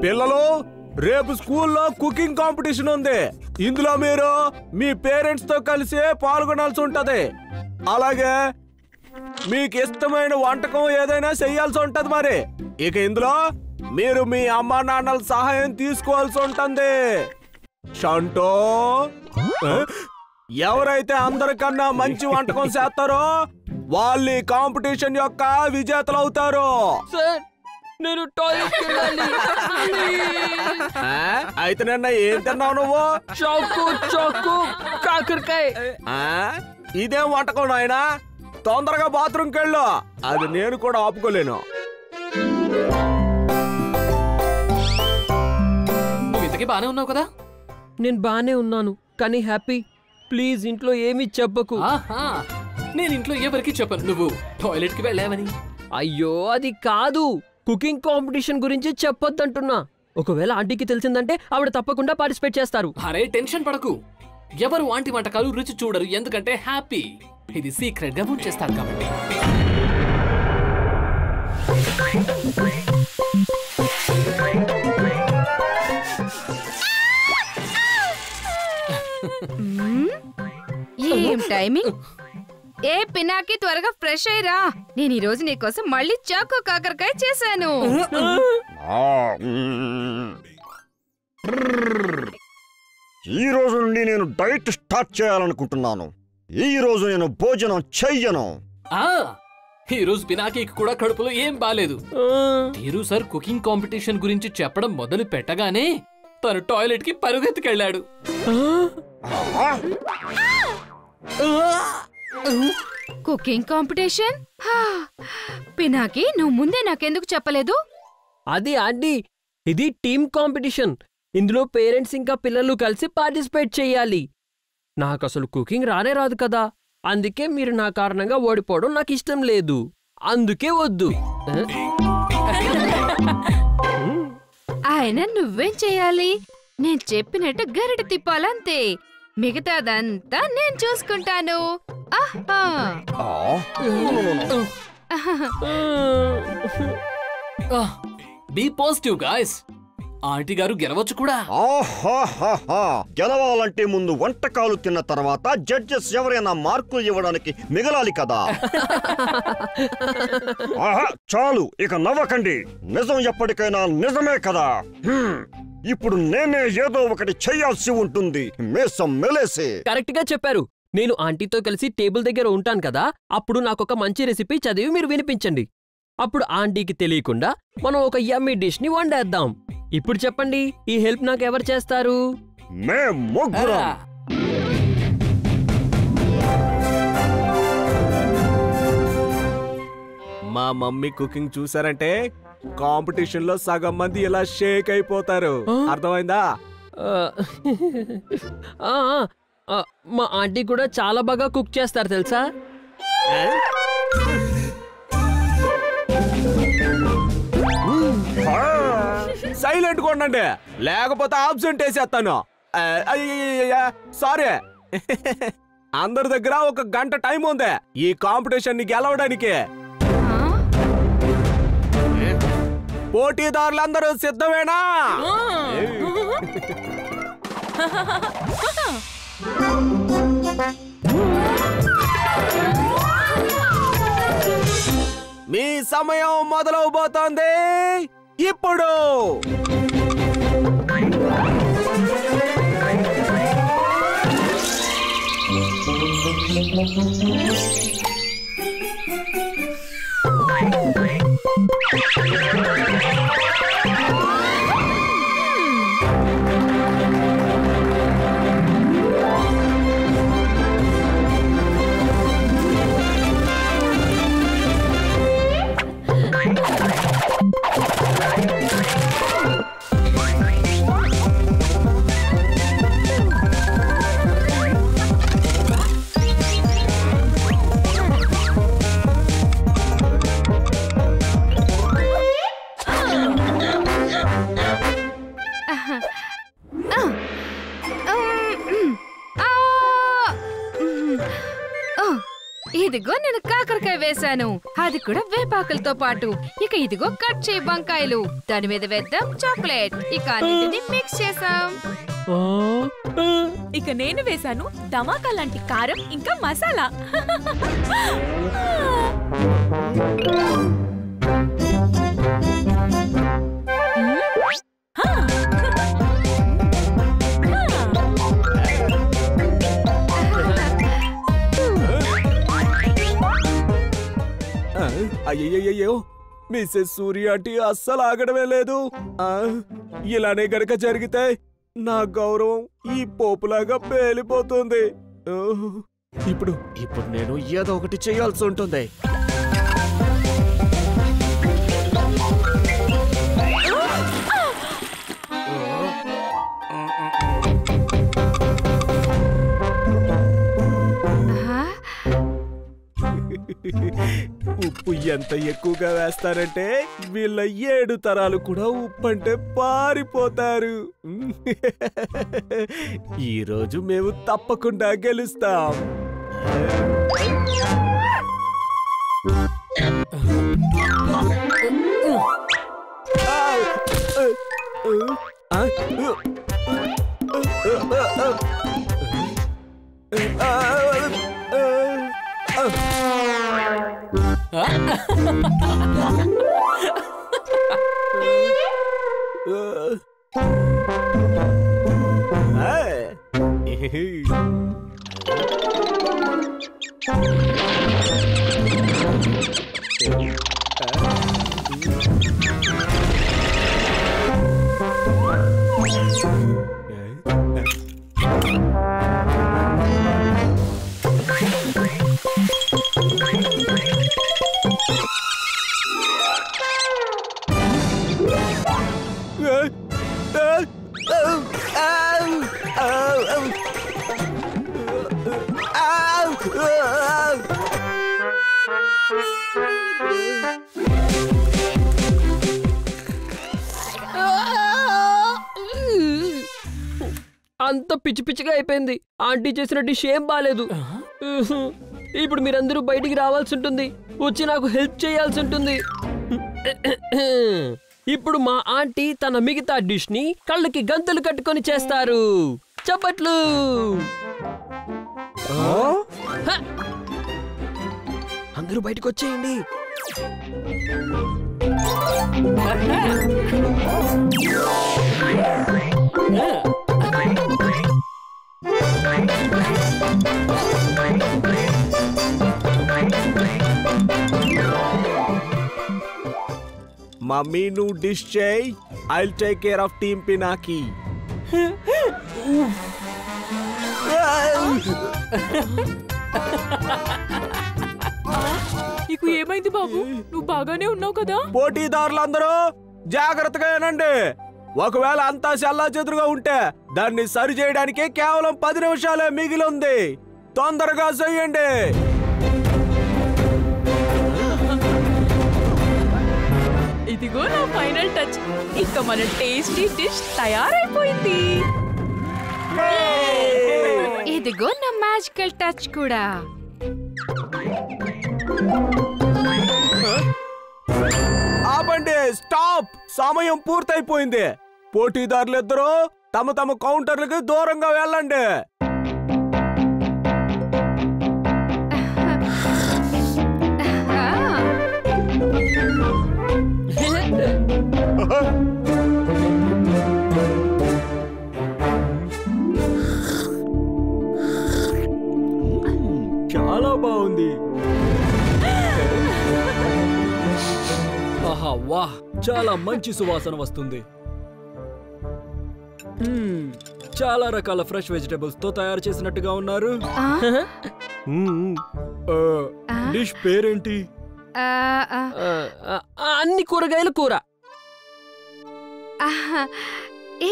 పిల్లలు, రేపు స్కూల్లో కుకింగ్ కాంపిటీషన్ ఉంది. ఇందులో మీరు మీ పేరెంట్స్ తో కలిసి పాల్గొనాల్సి ఉంటది. అలాగే మీకు ఇష్టమైన వంటకం ఏదైనా చెయ్యాల్సి ఉంటది. మరి ఇక ఇందులో మీరు మీ అమ్మా నాన్నల సహాయం తీసుకోవాల్సి ఉంటుంది. షంటో, ఎవరైతే అందరికన్నా మంచి వంటకం చేస్తారో వాళ్ళు ఈ కాంపిటీషన్ యొక్క విజేతలు అవుతారు. నేను టాయిలెట్ వెళ్ళాలి. అయితే నిన్న ఏం తిన్నావు నువ్వు? చాకు కాకరకాయ. ఇదేం వంటకం నాయనా? తొందరగా బాత్రూమ్కి వెళ్ళు. అది నేను కూడా ఆపుకోలేను. ఇంతకీ బానే ఉన్నావు కదా? నేను బానే ఉన్నాను, కానీ హ్యాపీ ప్లీజ్ ఇంట్లో ఏమీ చెప్పకు. నేను ఇంట్లో ఎవరికి చెప్పను నువ్వు టాయిలెట్ కి వెళ్ళావని. అయ్యో అది కాదు, కుకింగ్ కాంపిటీషన్ గురించి చెప్పొద్దంటున్నా. ఒకవేళ ఆంటీకి తెలిసిందంటే ఆవిడ తప్పకుండా పార్టిసిపేట్ చేస్తారు. అరే టెన్షన్ పడకు, ఎవరు ఆంటీ వంటకాలు రుచి చూడరు. ఎందుకంటే హ్యాపీ ఇది సీక్రెట్ గా ఉంచేస్తారు కాబట్టి. ఏం టైమింగ్! ఏ పినాకి, త్వరగా ఫ్రెష్ అయ్యిరా. నేను ఈ రోజు నీకోసం మళ్ళీ చాకు కాకరకాయ చేశాను. ఈ రోజు నుండి నేను డైట్ స్టార్ట్ చేయాలనుకుంటున్నాను. ఈ రోజు నేను భోజనం చెయ్యను. ఈ రోజు పినాకీకి కూడా కడుపులో ఏం బాలేదు. తీరు సార్ కుకింగ్ కాంపిటీషన్ గురించి చెప్పడం మొదలు పెట్టగానే తను టాయిలెట్ కి పరుగెత్తుకెళ్ళాడు. Cooking competition? పినాకి, నువ్వు ముందే నాకెందుకు చెప్పలేదు? అది ఆంటీ, ఇది టీమ్ కాంపిటీషన్. ఇందులో పేరెంట్స్ ఇంకా పిల్లలు కలిసి పార్టిసిపేట్ చెయ్యాలి. నాకు అసలు కుకింగ్ రానే రాదు కదా. అందుకే మీరు నా కారణంగా ఓడిపోవడం నాకు ఇష్టం లేదు. అందుకే వద్దు. ఆయన నువ్వేం చెయ్యాలి? నేను చెప్పినట్టు గరిట తిప్పాలంతే. మిగతాదంతా నేను చూసుకుంటాను. Be positive guys. ఆంటీ గారు గెలవచ్చు కూడా. గెలవాలంటే ముందు వంటకాలు తిన్న తర్వాత జడ్జెస్ ఎవరైనా మార్కులు ఇవ్వడానికి మిగలాలి కదా. చాలు, ఇక నవ్వకండి. నిజం ఎప్పటికైనా నిజమే కదా. ఇప్పుడు నేనే ఏదో ఒకటి చెయ్యాల్సి ఉంటుంది. మేసం మెలేసి. కరెక్ట్ గా చెప్పారు. నేను ఆంటీతో కలిసి టేబుల్ దగ్గర ఉంటాను కదా, అప్పుడు నాకొక మంచి రెసిపీ చదివి మీరు వినిపించండి. అప్పుడు ఆంటీకి తెలియకుండా మనం ఒక యమ్మీ డిష్ ని వండేద్దాం. ఇప్పుడు చెప్పండి, ఈ హెల్ప్ నాకు ఎవరు చేస్తారు? మా మమ్మీ కుకింగ్ చూసారంటే కాంపిటీషన్ లో సగం మంది ఇలా షేక్ అయిపోతారు. అర్థమైందా? మా ఆంటీ కూడా చాలా బాగా కుక్ చేస్తారు తెలుసా. సైలెంట్ గా ఉండండి, లేకపోతే ఆబ్సెంట్ వేసేస్తాను. సారీ. అందరి దగ్గర ఒక గంట టైం ఉంది ఈ కాంపిటీషన్ ని గెలవడానికి. పోటీదారులందరూ సిద్ధమేనా? మీ సమయం మొదలవబోతోంది ఇప్పుడు. కాకరకాయ వేశాను, అది కూడా వేపాకులతో పాటు. ఇక ఇదిగో కట్ చేయి వంకాయలు, దాని మీద వేద్దాం చాక్లెట్. ఇక అన్నిటిని మిక్స్ చేసాం. ఇక నేను వేశాను ధమాకా లాంటి కారం ఇంకా మసాలా. అయ్యయ్యో, మిస్సెస్ సూర్య ఆంటీ అస్సలు ఆగడమే లేదు. ఇలానే గనక జరిగితే నా గౌరవం ఈ పోపులాగా పేలిపోతుంది. ఇప్పుడు నేను ఏదో ఒకటి చేయాల్సి ఉంటుంది. ఉప్పు ఎంత ఎక్కువగా వేస్తారంటే వీళ్ళ 7 తరాలు కూడా ఉప్పు అంటే పారిపోతారు. ఈ రోజు మేము తప్పకుండా గెలుస్తాం. అంత పిచ్చి పిచ్చిగా అయిపోయింది. ఆంటీ చేసిన డిష్ ఏం బాలేదు. ఇప్పుడు మీరందరూ బయటికి రావాల్సి ఉంటుంది, వచ్చి నాకు హెల్ప్ చేయాల్సి ఉంటుంది. ఇప్పుడు మా ఆంటీ తన మిగతా డిష్ ని కళ్ళకి గంతులు కట్టుకొని చేస్తారు. చప్పట్లు. అందరూ బయటకు వచ్చేయండి. మమ్మీ నువ్వు డిష్ చేయి, I'll take care of team Pinaki. నీకు ఏమైంది బాబు? నువ్వు బాగానే ఉన్నావు కదా? పోటీదారులందరూ జాగ్రత్తగా వినండి. ఒకవేళ అంతా చల్లా చెదురుగా ఉంటే దాన్ని సరి చేయడానికి కేవలం 10 నిమిషాలే మిగిలి ఉంది. తొందరగా చేయండి. ఇదిగో నా ఫైనల్ టచ్. ఇక మన టేస్టీ డిష్ తయారైపోయింది. ఇదిగో నా మ్యాజికల్ టచ్ కూడా. ఆపండి, స్టాప్. సమయం పూర్తయిపోయింది. పోటీదారులిద్దరూ తమ తమ కౌంటర్లకు దూరంగా వెళ్ళండి. చాలా బాగుంది. ఆహా, వాహ్, చాలా మంచి సువాసన వస్తుంది. చాలా రకాల ఫ్రెష్ వెజిటబుల్స్ తో తయారు చేసినట్టుగా ఉన్నారు. డిష్ పేరేంటి? అన్ని కూరగాయల కూర.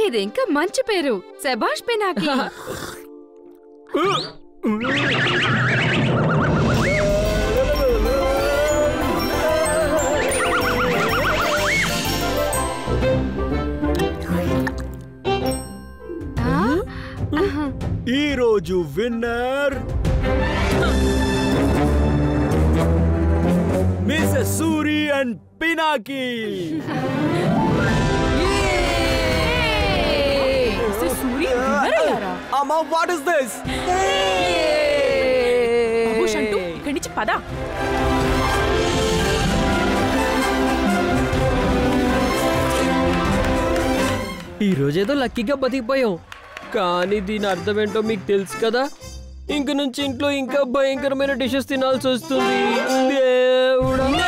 ఇది ఇంకా మంచి పేరు, శభాష్ పినాకి. ఈ రోజు winner and Pinaki. Suri winner అయ్యారా? అమ్మా వాట్ ఇస్ దిస్? బాబు షంటు ఇక్కడి నుంచి పద. ఈ రోజేదో లక్కీగా బతికిపోయాం, కానీ దీని అర్థం ఏంటో మీకు తెలుసు కదా. ఇంక నుంచి ఇంట్లో ఇంకా భయంకరమైన డిషెస్ తినాల్సి వస్తుంది. దేవుడా.